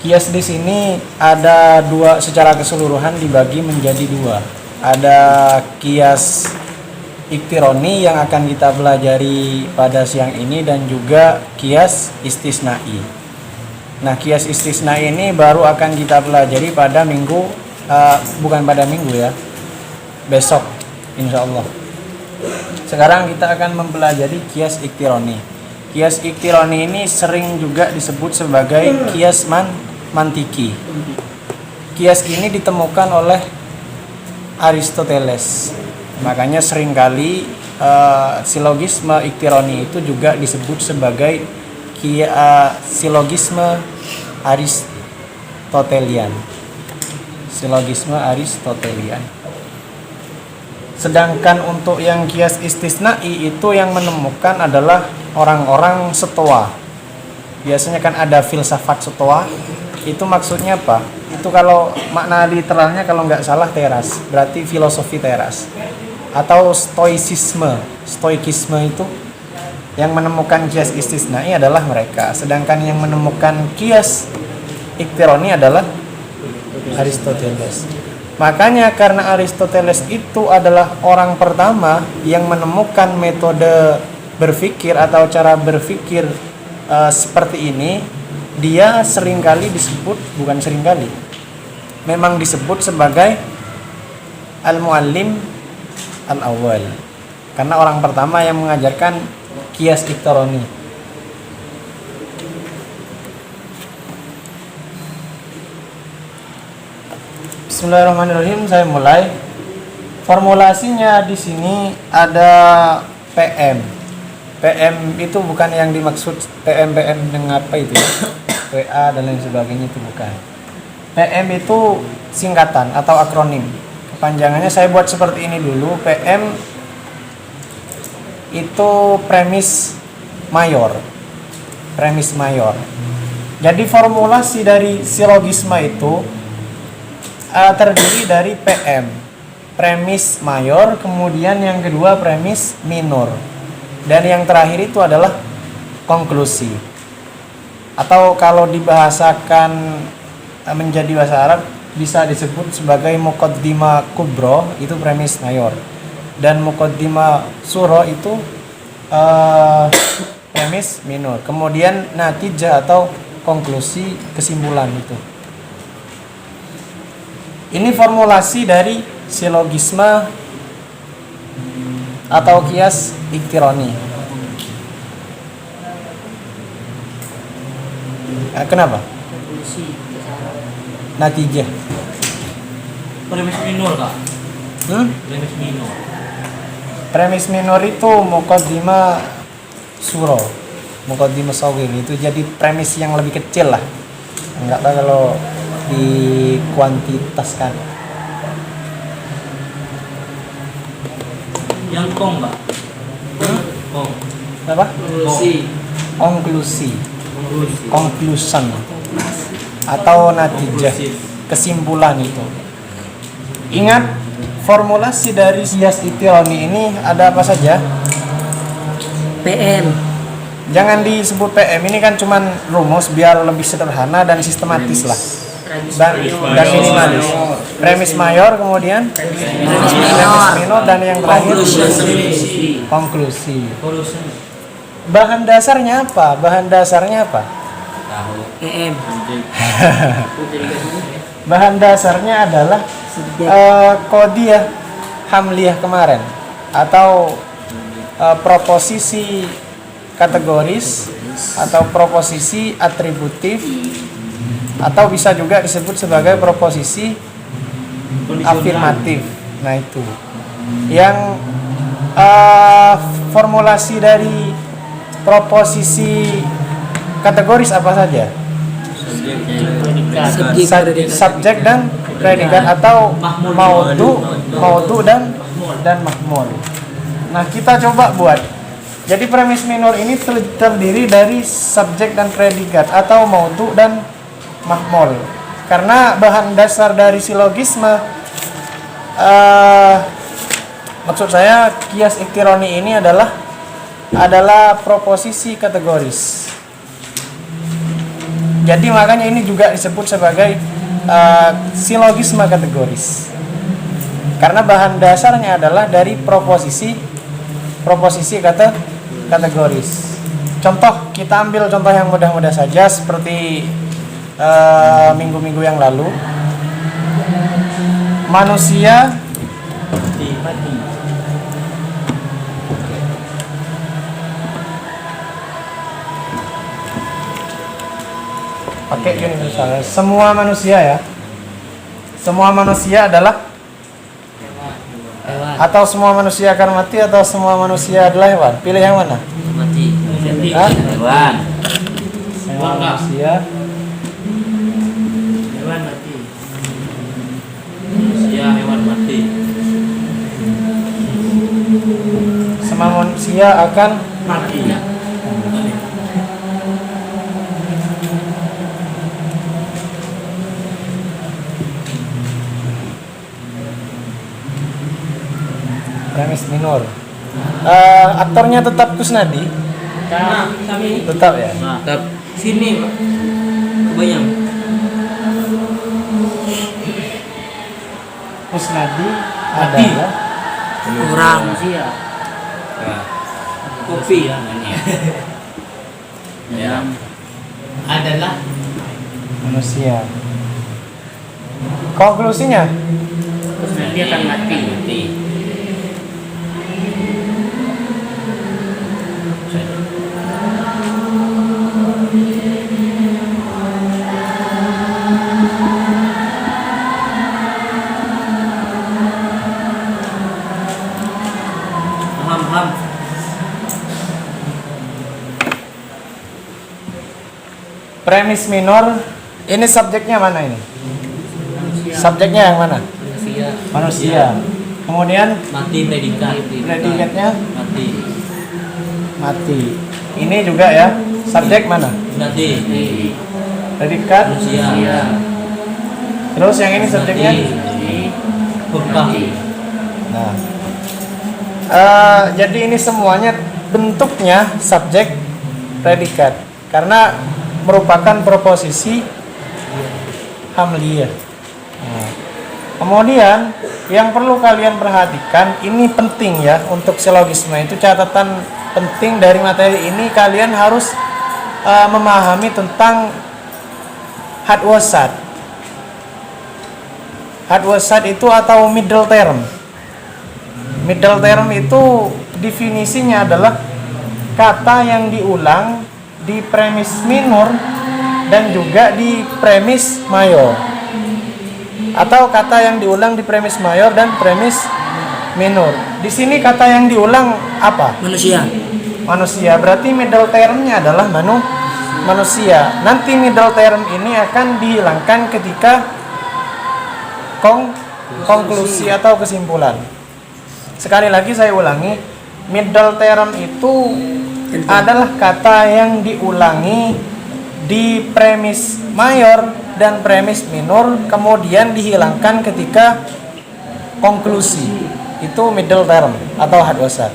Kias di sini ada dua, secara keseluruhan dibagi menjadi dua. Ada kias iktironi yang akan kita pelajari pada siang ini dan juga kias istisnai. Nah, kias istisnai ini baru akan kita pelajari pada minggu, bukan pada minggu ya, besok insya Allah. Sekarang kita akan mempelajari kias iktironi. Kias iktironi ini sering juga disebut sebagai kias mantiki. Kias ini ditemukan oleh Aristoteles. Makanya seringkali silogisme iktironi itu juga disebut sebagai silogisme Aristotelian. Silogisme Aristotelian. Sedangkan untuk yang kias istisnai itu yang menemukan adalah orang-orang Stoa. Biasanya kan ada filsafat Stoa. Itu maksudnya apa? Itu kalau makna literalnya kalau nggak salah teras, berarti filosofi teras. Atau stoikisme itu yang menemukan kias istisnai adalah mereka. Sedangkan yang menemukan kias iktironi adalah Aristoteles. Makanya karena Aristoteles itu adalah orang pertama yang menemukan metode berpikir atau cara berpikir seperti ini, dia seringkali disebut, bukan seringkali, memang disebut sebagai al-muallim al-awwal, karena orang pertama yang mengajarkan kias iktironi. Bismillahirrahmanirrahim, saya mulai. Formulasinya di sini ada PM. PM itu bukan yang dimaksud PM dengan apa itu ya? WA dan lain sebagainya, itu bukan. PM itu singkatan atau akronim. Kepanjangannya saya buat seperti ini dulu. PM itu premis mayor. Premis mayor. Jadi formulasi dari silogisme itu terdiri dari PM, premis mayor, kemudian yang kedua premis minor, dan yang terakhir itu adalah konklusi. Atau kalau dibahasakan menjadi bahasa Arab bisa disebut sebagai muqaddimah kubro, itu premis mayor, dan muqaddimah suro itu premis minor. Kemudian natijah atau konklusi, kesimpulan itu. Ini formulasi dari silogisme atau kias iktironi. Kenapa? Natijah. Premis minor kak. Premis minor. Premis minor itu muqaddimah suro, muqaddimah sawil, itu jadi premis yang lebih kecil lah. Enggak tahu kalau dikuantitaskan. Yang kong mbak. Kong. Apa? Konklusi. Conclusion atau natijah, kesimpulan itu. Ingat formulasi dari kias iktironi ini ada apa saja? PM. Jangan disebut PM, ini kan cuman rumus biar lebih sederhana dan sistematis lah. Dan minimalis. Premis mayor, kemudian premis minor, dan yang terakhir konklusi. Bahan dasarnya apa? PM. Bahan dasarnya adalah qadiyah hamliyah kemarin, atau proposisi kategoris atau proposisi atributif, atau bisa juga disebut sebagai proposisi afirmatif. Nah, itu yang formulasi dari proposisi kategoris apa saja? Subjek dan predikat, atau maudu dan mahmul. Nah, kita coba buat. Jadi premis minor ini terdiri dari subjek dan predikat, atau maudu dan mahmul. Karena bahan dasar dari silogisme, maksud saya kias iktironi ini adalah proposisi kategoris. Jadi makanya ini juga disebut sebagai silogisme kategoris. Karena bahan dasarnya adalah dari proposisi kategoris. Contoh, kita ambil contoh yang mudah-mudah saja seperti minggu-minggu yang lalu. Manusia mati. pakai gini misalnya, semua manusia ya. Semua manusia adalah Hewan. atau semua manusia akan mati atau semua manusia adalah hewan. Pilih yang mana? Mati. Hah? Hewan. Semua manusia Hewan mati. Manusia hewan mati. semua manusia akan Mati. premis minor. Aktornya tetap Kusnadi, Nah, kami tetap ya. tetap sini, Pak. Kebayang. Kusnadi Mati. adalah Orang manusia. Kopi ya. Adalah manusia. Konklusinya nanti akan mati. Paham. premis minor. Ini subjeknya mana ini? Subjeknya yang mana? Manusia. Kemudian Mati predikat. predikatnya Mati. mati. Ini juga ya. Subjek mana? Mati. Predikat. Manusia. Terus yang ini subjeknya? Purba. Nah, jadi ini semuanya bentuknya subjek predikat karena merupakan proposisi hamliyah. Nah, kemudian yang perlu kalian perhatikan, ini penting ya untuk silogisme itu, catatan penting dari materi ini, kalian harus memahami tentang had wasat. Had wasat itu atau middle term. Middle term itu definisinya adalah kata yang diulang di premis minor dan juga di premis mayor, atau kata yang diulang di premis mayor dan premis minor. Di sini kata yang diulang apa? Manusia. Manusia. Berarti middle termnya adalah manusia. Nanti middle term ini akan dihilangkan ketika konklusi atau kesimpulan. Sekali lagi saya ulangi, middle term itu adalah kata yang diulangi di premis mayor dan premis minor kemudian dihilangkan ketika konklusi. Itu middle term atau had wasat.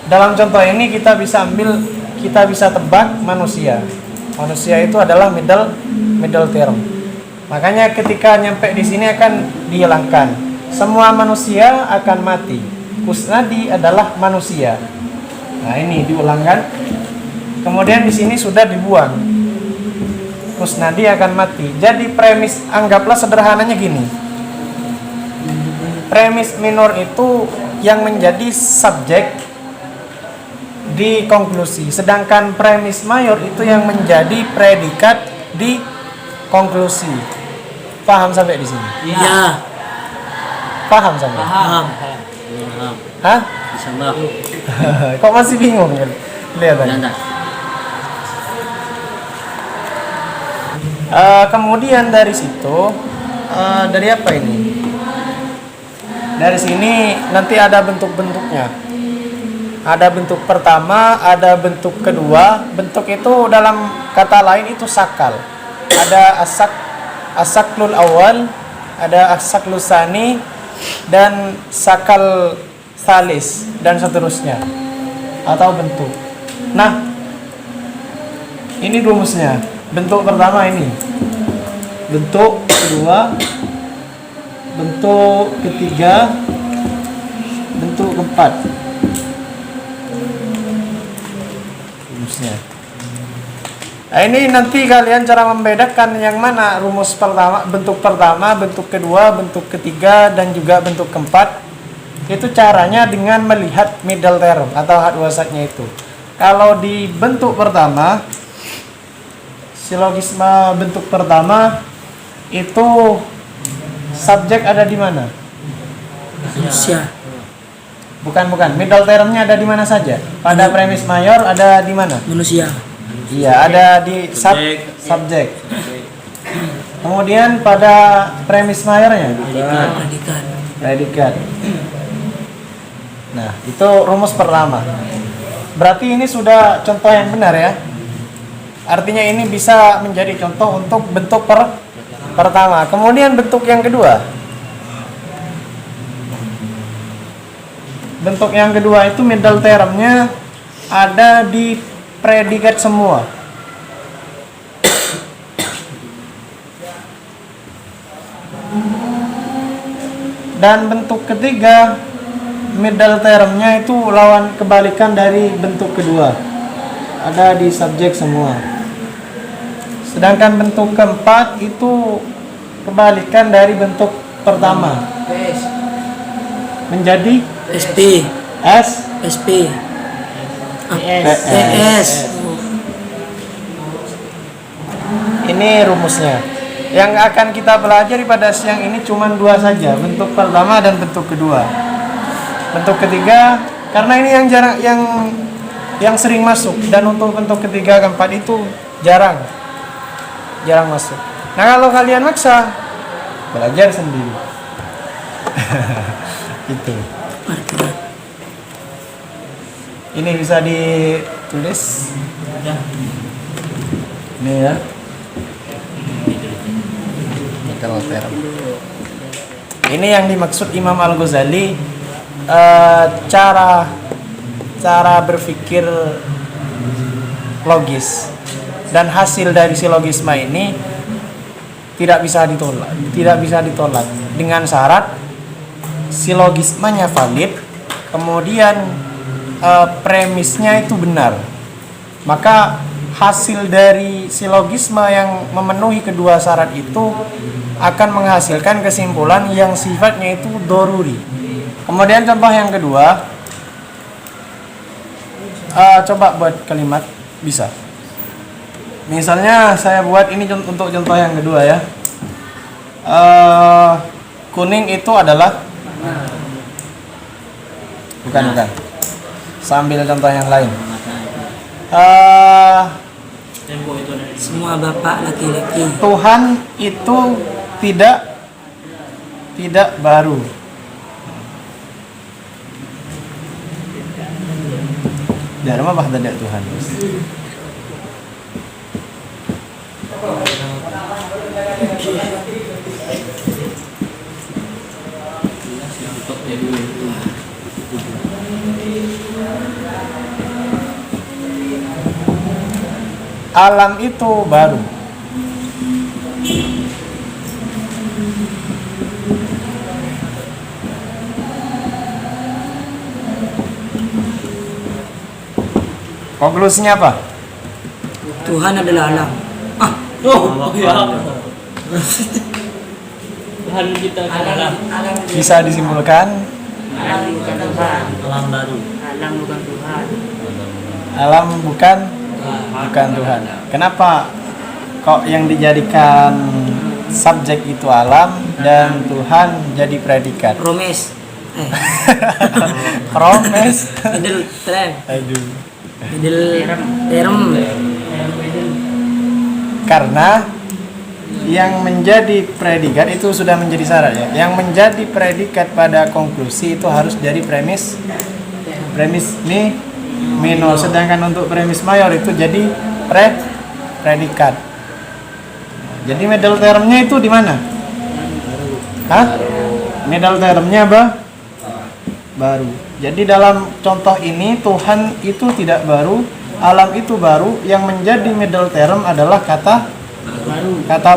Dalam contoh ini kita bisa tebak manusia. Manusia itu adalah middle term. Makanya ketika nyampe di sini akan dihilangkan. Semua manusia akan mati. Kusnadi adalah manusia. Nah, ini diulangkan. Kemudian di sini sudah dibuang. Kusnadi akan mati. Jadi premis, anggaplah sederhananya gini. Premis minor itu yang menjadi subjek di konklusi, sedangkan premis mayor itu yang menjadi predikat di konklusi. Paham sampai di sini? Ya. Paham sampai? Paham. Hah? Bisa mbak. Kok masih bingung kan? Lihat aja. Kemudian dari situ, dari apa ini? Dari sini nanti ada bentuk-bentuknya. Ada bentuk pertama, ada bentuk kedua. Bentuk itu dalam kata lain itu sakal. Ada asaklul awal, ada asaklul sani, dan sakal salis, dan seterusnya. Atau bentuk. Nah, Ini rumusnya. Bentuk pertama ini. Bentuk kedua, bentuk ketiga, bentuk keempat. Rumusnya. Nah, ini nanti kalian cara membedakan yang mana rumus pertama, bentuk kedua, bentuk ketiga, dan juga bentuk keempat. Itu caranya dengan melihat middle term atau hard wasatnya itu. Kalau di bentuk pertama, silogisma bentuk pertama itu subjek ada di mana? Manusia. Bukan. Middle termnya ada di mana saja? Pada premis mayor ada di mana? Manusia. Iya, ada di subjek. Kemudian pada premis mayornya predikat. Nah, itu rumus pertama. Berarti ini sudah contoh yang benar ya. Artinya ini bisa menjadi contoh untuk bentuk pertama. Kemudian bentuk yang kedua. Bentuk yang kedua itu middle termnya ada di predikat semua. Dan bentuk ketiga, middle termnya itu lawan kebalikan dari bentuk kedua, ada di subjek semua. Sedangkan bentuk keempat itu kebalikan dari bentuk pertama, menjadi SP. SP. Ini rumusnya. Yang akan kita pelajari pada siang ini cuma dua saja, bentuk pertama dan bentuk kedua. Bentuk ketiga karena ini yang jarang, yang sering masuk, dan untuk bentuk ketiga keempat itu jarang masuk. Nah, kalau kalian maksa belajar sendiri. Itu. Ini bisa ditulis. Ini ya. Ini yang dimaksud Imam Al-Ghazali, cara berpikir logis, dan hasil dari silogisma ini tidak bisa ditolak dengan syarat silogismanya valid, kemudian premisnya itu benar. Maka hasil dari silogisme yang memenuhi kedua syarat itu akan menghasilkan kesimpulan yang sifatnya itu doruri. Kemudian contoh yang kedua, coba buat kalimat bisa. Misalnya saya buat ini untuk contoh yang kedua ya. Kuning itu adalah bukan. Sambil contoh yang lain. Semua bapak laki-laki. Tuhan itu tidak baru. Dharma bah tidak Tuhan. Alam itu baru. Konklusinya apa? Tuhan adalah alam. Tuhan kita adalah Bisa disimpulkan alam bukan Tuhan. Alam baru. Alam bukan Tuhan. alam bukan Tuhan. Kenapa kok yang dijadikan subjek itu alam dan Tuhan jadi predikat? Promes. Promes. Middle term. Aduh. Middle term. Karena yang menjadi predikat itu sudah menjadi syarat ya. Yang menjadi predikat pada konklusi itu harus dari premis minor. Sedangkan untuk premis mayor itu jadi predikat. Jadi middle termnya itu di mana? Middle termnya baru. Jadi dalam contoh ini Tuhan itu tidak baru, Alam itu baru, yang menjadi middle term adalah kata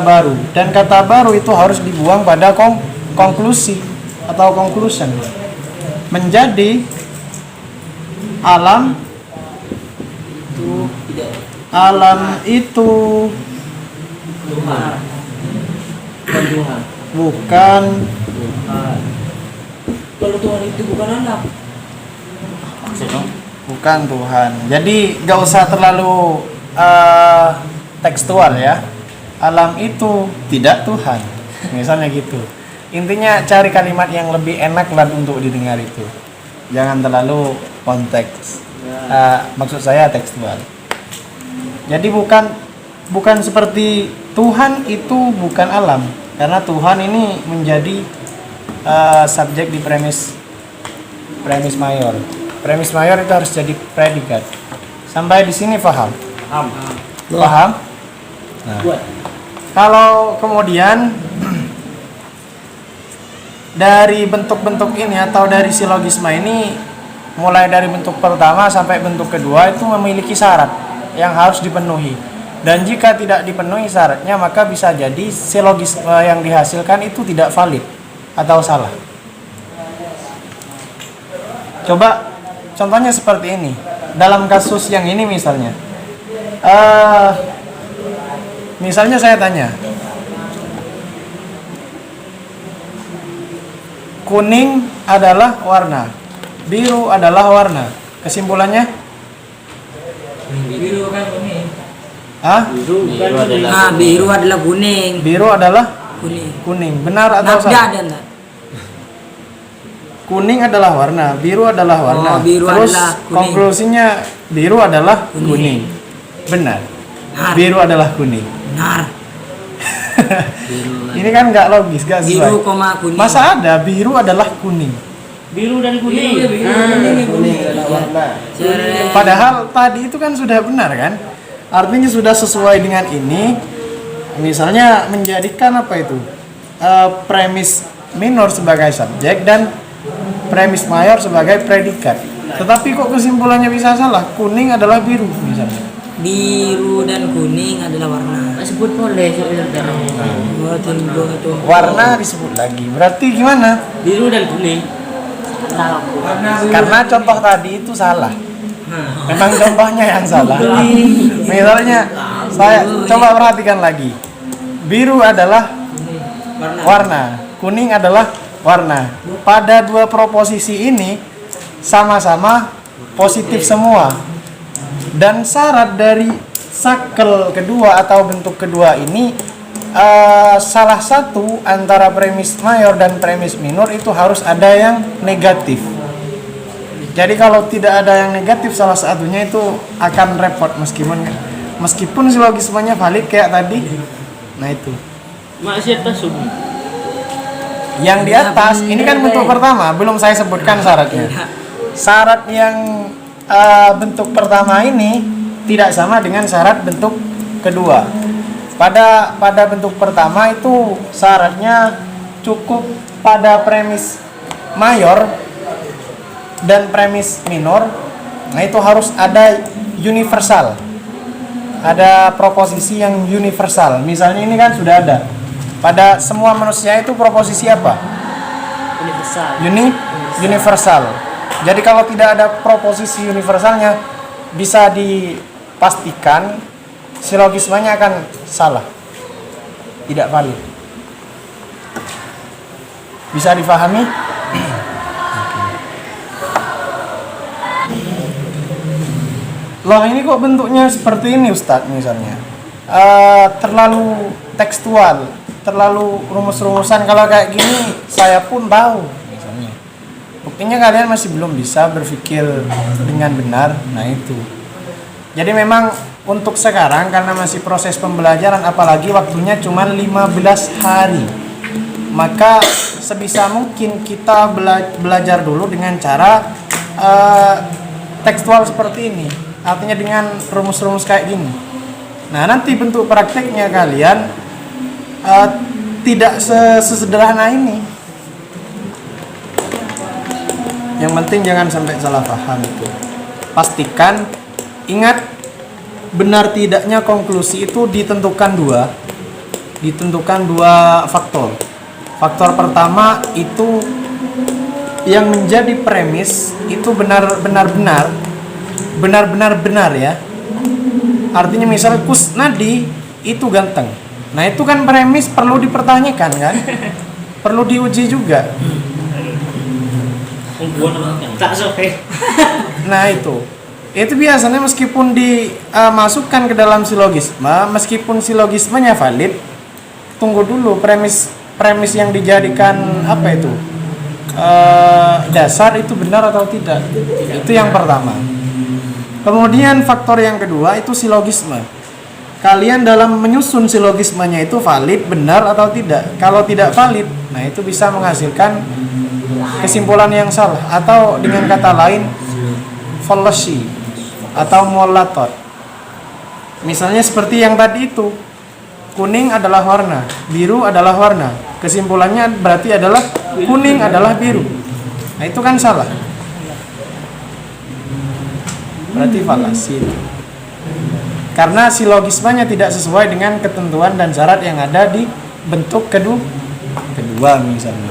baru. Dan kata baru itu harus dibuang pada konklusi atau conclusion. Menjadi alam itu bukan Kalau Tuhan itu bukan alam. bukan Tuhan. Jadi gak usah terlalu tekstual ya. Alam itu tidak Tuhan. Misalnya gitu. Intinya cari kalimat yang lebih enak lah untuk didengar itu. Jangan terlalu konteks. Maksud saya tekstual. Jadi bukan seperti Tuhan itu bukan alam. Karena Tuhan ini menjadi subjek di premis mayor. Premis mayor itu harus jadi predikat. Sampai di sini paham? Paham? Nah, kalau kemudian dari bentuk-bentuk ini atau dari silogisma ini, mulai dari bentuk pertama sampai bentuk kedua itu memiliki syarat yang harus dipenuhi. Dan jika tidak dipenuhi syaratnya, maka bisa jadi silogisme yang dihasilkan itu tidak valid atau salah. Coba contohnya seperti ini. Dalam kasus yang ini misalnya, misalnya saya tanya, kuning adalah warna, biru adalah warna. Kesimpulannya? Biru kan kuning. Hah? Biru adalah kuning. Biru adalah Kuning. kuning. Benar atau Nah, salah? ada enggak? Kuning adalah warna, biru adalah warna. Biru Terus adalah kuning. konklusinya biru adalah kuning. Benar. Benar. Biru adalah kuning. Benar. Ini kan nggak logis, nggak sesuai. Biru koma kuning. Masa ada biru adalah kuning? Biru dan kuning. Kuning adalah warna. Padahal tadi itu kan sudah benar kan? Artinya sudah sesuai dengan ini. Misalnya menjadikan apa itu? Premis minor sebagai subjek dan premis mayor sebagai predikat. Tetapi kok kesimpulannya bisa salah? Kuning adalah biru misalnya. Biru dan kuning adalah warna. Sebut boleh sebenarnya. Warna disebut lagi. Berarti gimana? Biru dan kuning. Karena contoh tadi itu salah. Memang contohnya yang salah. Misalnya saya coba perhatikan lagi. Biru adalah warna, kuning adalah warna. Pada dua proposisi ini sama-sama positif semua. Dan syarat dari sakel kedua atau bentuk kedua ini salah satu antara premis mayor dan premis minor itu harus ada yang negatif. Jadi kalau tidak ada yang negatif salah satunya itu akan repot meskipun silogismenya valid kayak tadi. Nah itu. Maksiat tasum. Yang di atas ini kan bentuk pertama, belum saya sebutkan syaratnya. Syarat yang bentuk pertama ini tidak sama dengan syarat bentuk kedua. Pada bentuk pertama itu syaratnya cukup pada premis mayor dan premis minor. Nah itu harus ada universal. Ada proposisi yang universal. Misalnya ini kan sudah ada. Pada semua manusia itu proposisi apa? Universal. Universal. Jadi kalau tidak ada proposisi universalnya, bisa dipastikan silogismanya akan salah. Tidak valid. Bisa difahami? Loh ini kok bentuknya seperti ini Ustadz misalnya. Terlalu tekstual, terlalu rumus-rumusan. Kalau kayak gini saya pun tahu misalnya. Buktinya kalian masih belum bisa berpikir dengan benar. Nah itu. Jadi memang untuk sekarang karena masih proses pembelajaran, apalagi waktunya cuma 15 hari, maka sebisa mungkin kita belajar dulu dengan cara tekstual seperti ini. Artinya dengan rumus-rumus kayak gini. Nah nanti bentuk prakteknya kalian tidak sesederhana ini. Yang penting jangan sampai salah paham itu. Pastikan Ingat, benar tidaknya konklusi itu ditentukan dua faktor. Faktor pertama itu yang menjadi premis itu benar-benar benar ya. Artinya misalnya Kusnadi itu ganteng. Nah, itu kan premis perlu dipertanyakan kan? Perlu diuji juga. Tak sohe. Nah, itu biasanya meskipun dimasukkan ke dalam silogisme, meskipun silogismenya valid, tunggu dulu premis yang dijadikan dasar itu benar atau tidak. Itu yang pertama. Kemudian faktor yang kedua itu silogisme. Kalian dalam menyusun silogismenya itu valid, benar atau tidak. Kalau tidak valid, nah itu bisa menghasilkan kesimpulan yang salah, atau dengan kata lain fallacy atau mualatot. Misalnya seperti yang tadi itu, kuning adalah warna, biru adalah warna. Kesimpulannya berarti adalah kuning adalah biru. Nah itu kan salah. Berarti falasi. Karena silogismenya tidak sesuai dengan ketentuan dan syarat yang ada di bentuk kedua misalnya.